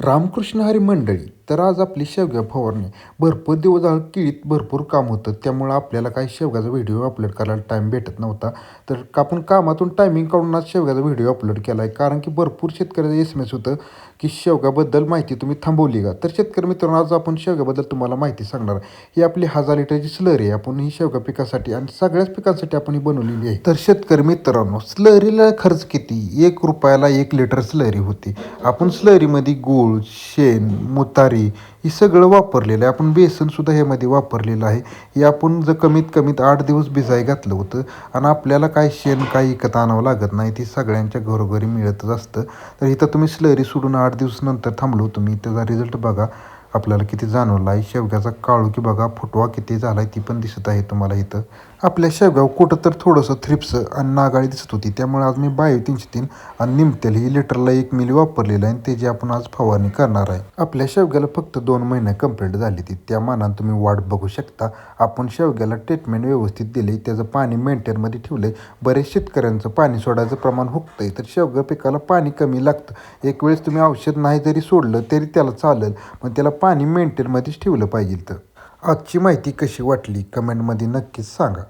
रामकृष्ण हरी मंडळी. तर आज आपली शेवगा फवारणी भरपूर दिवस झालं केळीत भरपूर काम होतं, त्यामुळं आपल्याला काही शेवगाचा व्हिडिओ अपलोड करायला टाईम भेटत नव्हता. तर आपण कामातून टायमिंग काढून आज शेवगाचा व्हिडिओ अपलोड केला आहे, कारण की भरपूर शेतकऱ्याचं SMS होतं की शेवगाबद्दल माहिती तुम्ही थांबवली का. तर शेतकरी मित्रांनो, आज आपण शेवगाबद्दल तुम्हाला माहिती सांगणार आहे. ही आपली 1000 लिटरची स्लरी आहे. आपण ही शेवगा पिकासाठी आणि सगळ्याच पिकांसाठी आपण ही बनवलेली आहे. तर शेतकरी मित्रांनो, स्लरीला खर्च किती? 1 रुपयाला 1 लिटर स्लरी होती. आपण स्लरीमध्ये गूळ, शेण, मुतारी हे सगळं वापरलेलं आहे. आपण बेसनसुद्धा ह्यामध्ये वापरलेलं आहे. हे आपण जर कमीत कमीत 8 दिवस भिजाय घातलं होतं आणि आपल्याला काय शेण काही विकत आणावं लागत नाही. ती सगळ्यांच्या घरोघरी मिळतच असतं. तर इथं तुम्ही स्लरी सोडून 8 दिवस नंतर थांबलो तुम्ही, त्याचा रिझल्ट बघा आपल्याला किती जाणवला आहे. शेवग्याचा काळू की बघा, फुटवा किती झाला आहे ती पण दिसत आहे तुम्हाला इथं. आपल्या शेवगाव कुठं तर थोडंसं थ्रिप्स आणि नागाळी दिसत होती, त्यामुळे आज मी बायो 303 आणि निमतेल ही लिटरला 1 मिली वापरलेलं आहे आणि त्याची आपण आज फवारणी करणार आहे. आपल्या शेवग्याला फक्त 2 महिने कंप्लीट झाली ती, त्या मानानं तुम्ही वाट बघू शकता. आपण शेवग्याला ट्रीटमेंट व्यवस्थित दिली, त्याचं पाणी मेंटेनमध्ये ठेवलं. बरेच शेतकऱ्यांचं पाणी सोडायचं प्रमाण हुकतंय, तर शेवगा पिकाला पाणी कमी लागतं. एक वेळेस तुम्ही औषध नाही जरी सोडलं तरी त्याला चालेल, पण त्याला पाणी मेंटेनमध्येच ठेवलं पाहिजे. तर आजची माहिती कशी वाटली कमेंटमध्ये नक्कीच सांगा.